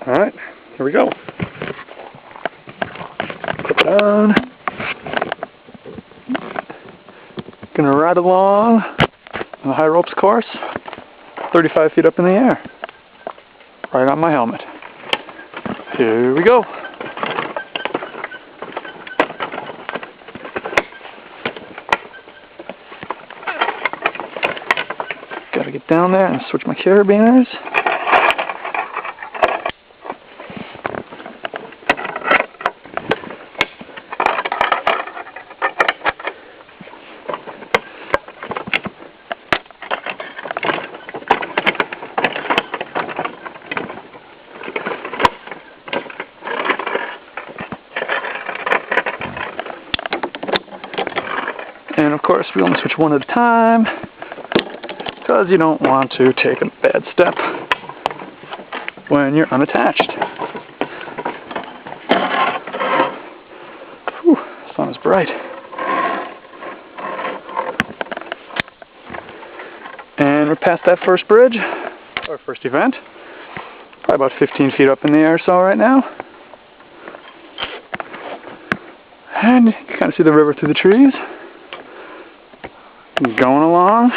Alright, here we go. Clip it on. Gonna ride along on the high ropes course, 35 feet up in the air. Right on my helmet. Here we go. Gotta get down there and switch my carabiners. And of course, we only switch one at a time, because you don't want to take a bad step when you're unattached. Whew, the sun is bright. And we're past that first bridge, our first event. Probably about 15 feet up in the air or so right now. And you can kind of see the river through the trees. Going along.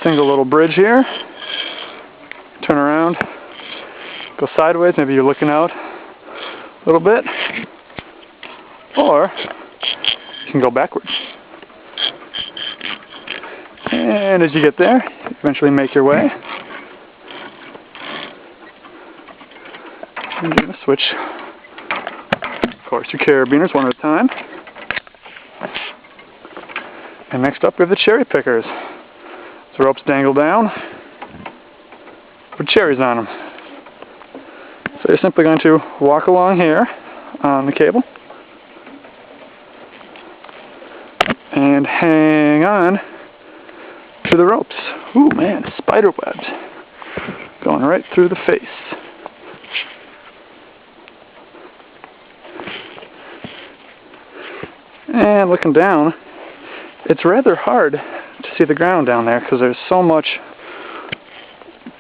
Single little bridge here. Turn around. Go sideways. Maybe you're looking out a little bit. Or you can go backwards. And as you get there, you eventually make your way. And you're going to switch, of course, your carabiners one at a time. And next up we have the cherry pickers. The ropes dangle down with cherries on them. So you're simply going to walk along here on the cable and hang on to the ropes. Ooh man, spider webs going right through the face. And looking down, it's rather hard to see the ground down there because there's so much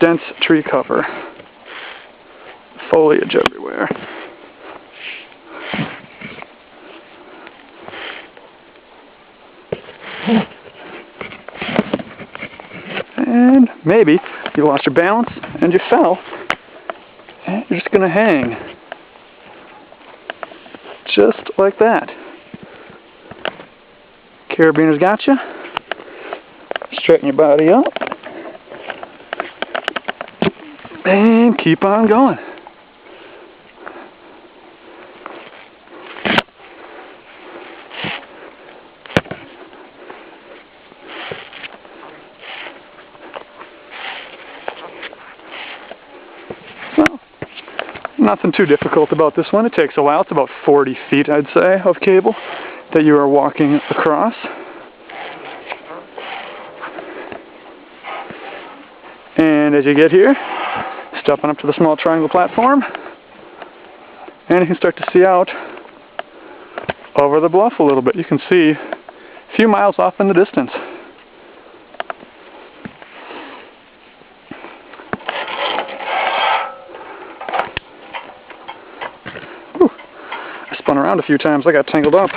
dense tree cover, foliage everywhere. And maybe you lost your balance and you fell, and you're just going to hang just like that. Carabiners got you. Straighten your body up. And keep on going. So, nothing too difficult about this one. It takes a while. It's about 40 feet, I'd say, of cable that you are walking across. And as you get here, stepping up to the small triangle platform, and you can start to see out over the bluff a little bit. You can see a few miles off in the distance. Whew. I spun around a few times. I got tangled up.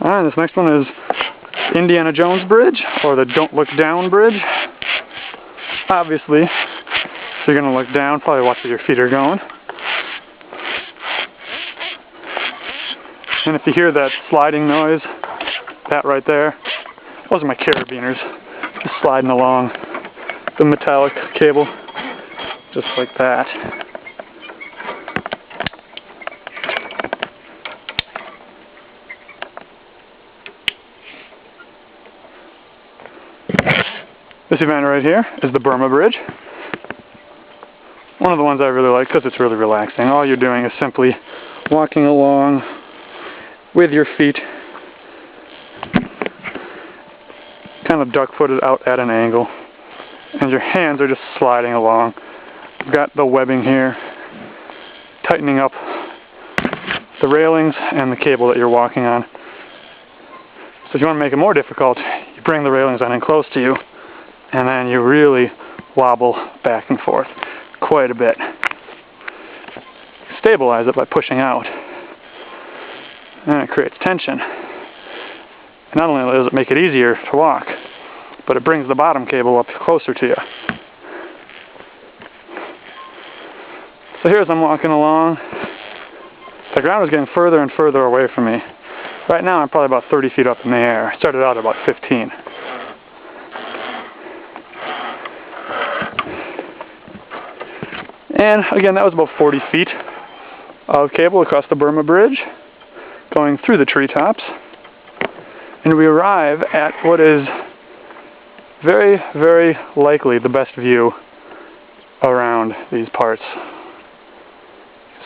Alright, this next one is Indiana Jones Bridge, or the Don't Look Down Bridge. Obviously, if you're going to look down, probably watch where your feet are going. And if you hear that sliding noise, that right there, those are my carabiners, just sliding along the metallic cable, just like that. This event right here is the Burma Bridge. One of the ones I really like because it's really relaxing. All you're doing is simply walking along with your feet kind of duck-footed out at an angle, and your hands are just sliding along. You've got the webbing here tightening up the railings and the cable that you're walking on. So if you want to make it more difficult, you bring the railings on in close to you, and then you really wobble back and forth quite a bit. Stabilize it by pushing out, and it creates tension. And not only does it make it easier to walk, but it brings the bottom cable up closer to you. So here as I'm walking along, the ground is getting further and further away from me. Right now I'm probably about 30 feet up in the air. I started out at about 15. And again, that was about 40 feet of cable across the Burma Bridge, going through the treetops. And we arrive at what is very, very likely the best view around these parts.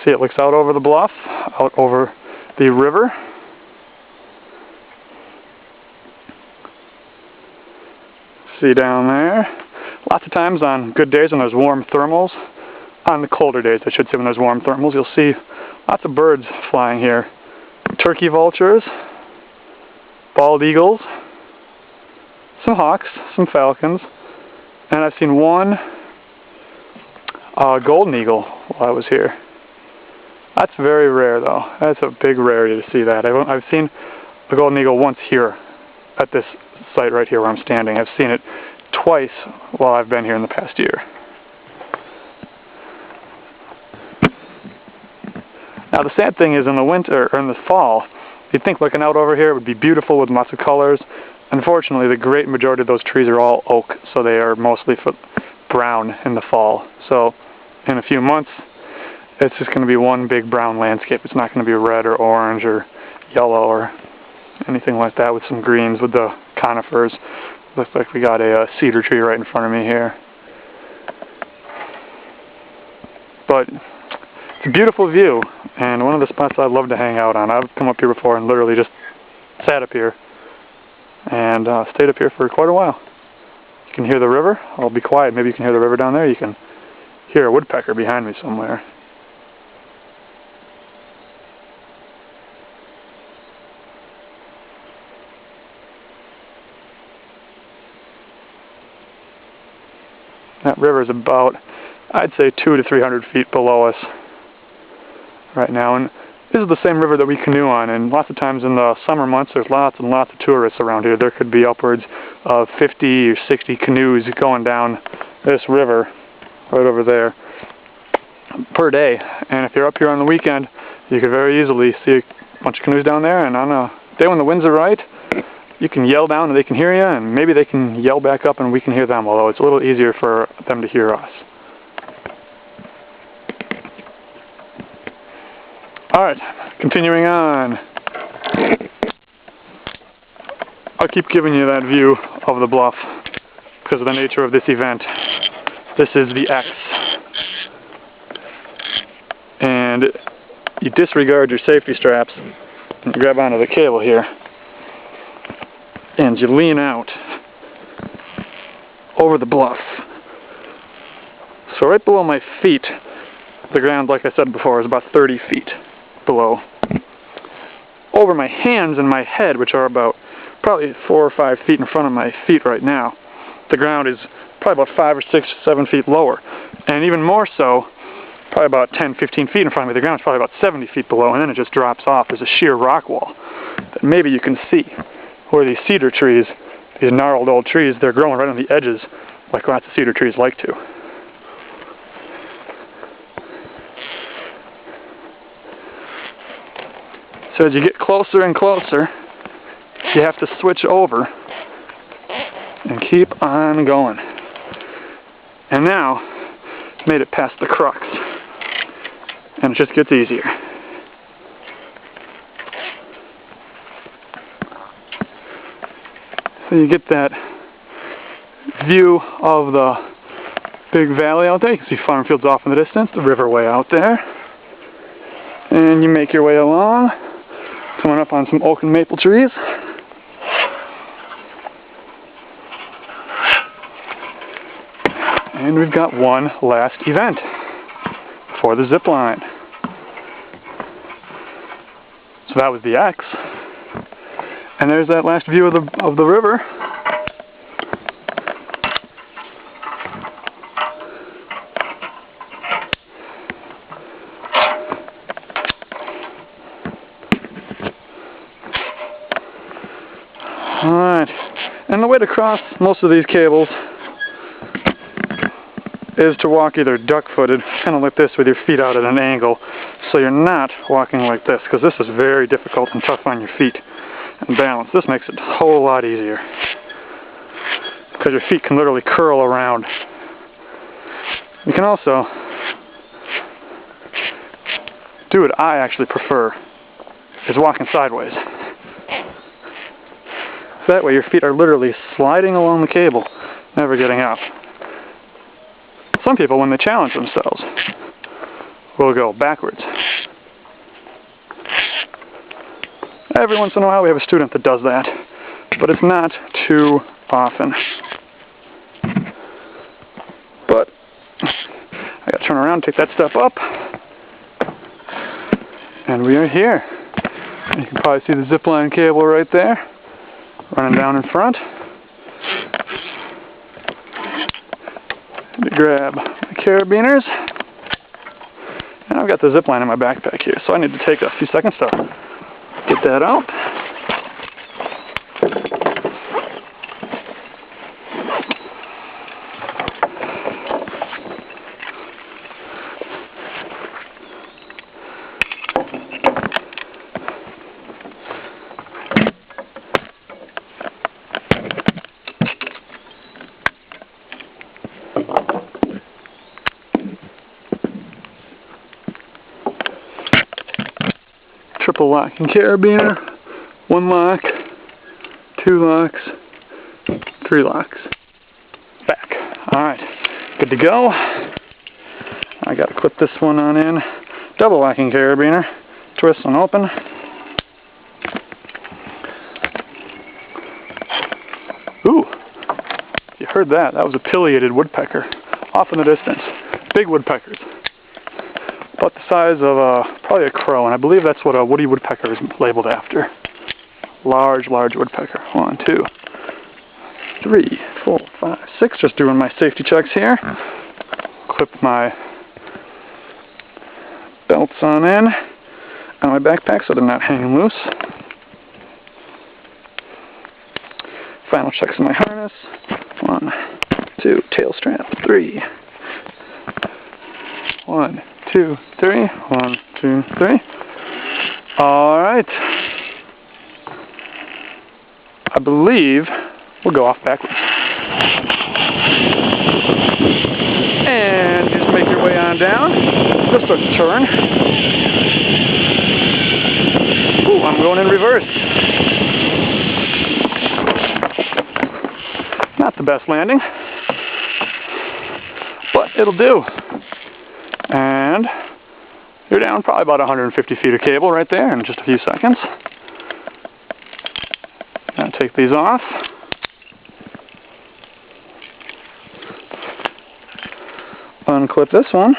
See, it looks out over the bluff, out over the river. See down there. Lots of times on good days when there's warm thermals, on the colder days I should say, when there's warm thermals, you'll see lots of birds flying here. Turkey vultures, bald eagles, some hawks, some falcons, and I've seen one golden eagle while I was here. That's very rare though. That's a big rarity to see that. I've seen a golden eagle once here at this site right here where I'm standing. I've seen it twice while I've been here in the past year. Now the sad thing is in the winter, or in the fall, you'd think looking out over here it would be beautiful with lots of colors. Unfortunately, the great majority of those trees are all oak, so they are mostly brown in the fall. So in a few months, it's just going to be one big brown landscape. It's not going to be red or orange or yellow or anything like that with some greens with the conifers. Looks like we got a cedar tree right in front of me here. But it's a beautiful view, and one of the spots I'd love to hang out on. I've come up here before and literally just sat up here and stayed up here for quite a while. You can hear the river. I'll be quiet. Maybe you can hear the river down there. You can hear a woodpecker behind me somewhere. That river is about, I'd say, 200 to 300 feet below us right now. And this is the same river that we canoe on, and lots of times in the summer months there's lots and lots of tourists around here. There could be upwards of 50 or 60 canoes going down this river right over there per day. And if you're up here on the weekend, you could very easily see a bunch of canoes down there, and on a day when the winds are right, you can yell down and they can hear you, and maybe they can yell back up and we can hear them, although it's a little easier for them to hear us. Alright, continuing on. I'll keep giving you that view of the bluff because of the nature of this event. This is the X. And you disregard your safety straps and you grab onto the cable here and you lean out over the bluff. So right below my feet, the ground, like I said before, is about 30 feet below. Over my hands and my head, which are about probably 4 or 5 feet in front of my feet right now, the ground is probably about 5 or 6 or 7 feet lower. And even more so, probably about 10, 15 feet in front of me, the ground is probably about 70 feet below, and then it just drops off. There's a sheer rock wall that maybe you can see, where these cedar trees, these gnarled old trees, they're growing right on the edges like lots of cedar trees like to. So as you get closer and closer, you have to switch over and keep on going. And now, made it past the crux, and it just gets easier. So you get that view of the big valley out there. You can see farm fields off in the distance, the river way out there. And you make your way along, coming up on some oak and maple trees. And we've got one last event for the zip line. So that was the X. And there's that last view of the river. Alright, and the way to cross most of these cables is to walk either duck-footed, kind of like this, with your feet out at an angle, so you're not walking like this, because this is very difficult and tough on your feet and balance. This makes it a whole lot easier, because your feet can literally curl around. You can also do what I actually prefer, is walking sideways. That way your feet are literally sliding along the cable, never getting out. Some people, when they challenge themselves, will go backwards. Every once in a while we have a student that does that, but it's not too often. But I gotta turn around, take that step up, and we are here. And you can probably see the zipline cable right there, running down in front. To grab my carabiners, and I've got the zip line in my backpack here, so I need to take a few seconds to get that out. Triple locking carabiner, 1 lock, 2 locks, 3 locks. Back. Alright, good to go. I gotta clip this one on in. Double locking carabiner, twist and open. Ooh, you heard that. That was a pileated woodpecker off in the distance. Big woodpeckers. About the size of probably a crow, and I believe that's what a woody woodpecker is labeled after. Large woodpecker. 1, 2, 3, 4, 5, 6. Just doing my safety checks here. Clip my belts on in my backpack so they're not hanging loose. Final checks on my harness. 1, 2, tail strap. 3. 1, 2, 3. 1, 2, 3. Alright. I believe we'll go off backwards. And just make your way on down. Just a turn. Ooh, I'm going in reverse. Not the best landing, but it'll do. And you're down probably about 150 feet of cable right there in just a few seconds. Now take these off. Unclip this one.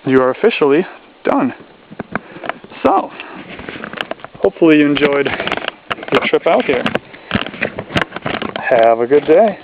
You are officially done. So, hopefully you enjoyed the trip out here. Have a good day.